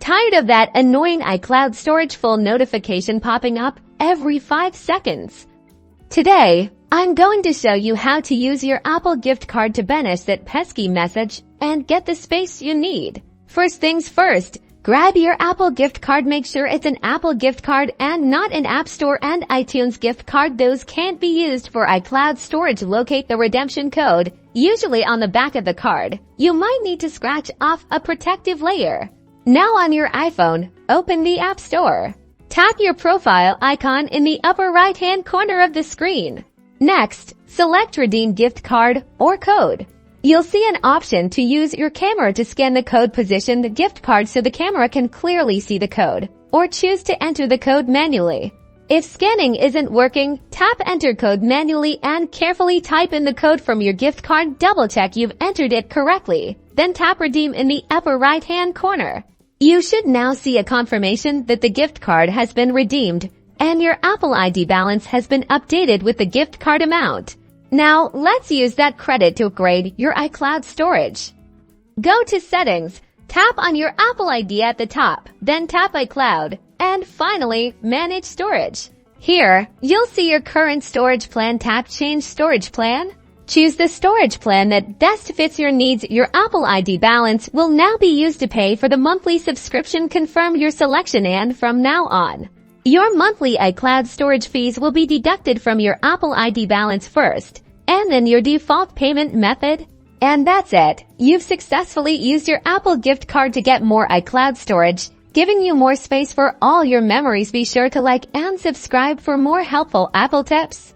Tired of that annoying iCloud storage full notification popping up every 5 seconds? Today, I'm going to show you how to use your Apple gift card to banish that pesky message and get the space you need. First things first, grab your Apple gift card. Make sure it's an Apple gift card and not an App Store and iTunes gift card. Those can't be used for iCloud storage. Locate the redemption code, usually on the back of the card. You might need to scratch off a protective layer. Now on your iPhone, open the App Store. Tap your profile icon in the upper right-hand corner of the screen. Next, select Redeem Gift Card or Code. You'll see an option to use your camera to scan the code. Position the gift card so the camera can clearly see the code, or choose to enter the code manually. If scanning isn't working, tap Enter Code manually and carefully type in the code from your gift card. Double-check you've entered it correctly, then tap Redeem in the upper right-hand corner. You should now see a confirmation that the gift card has been redeemed and your Apple ID balance has been updated with the gift card amount. Now, let's use that credit to upgrade your iCloud storage. Go to Settings, tap on your Apple ID at the top, then tap iCloud, and finally, Manage Storage. Here, you'll see your current storage plan. Tap Change Storage Plan. Choose the storage plan that best fits your needs. Your Apple ID balance will now be used to pay for the monthly subscription. Confirm your selection, and from now on, your monthly iCloud storage fees will be deducted from your Apple ID balance first, and then your default payment method. And that's it. You've successfully used your Apple gift card to get more iCloud storage, giving you more space for all your memories. Be sure to like and subscribe for more helpful Apple tips.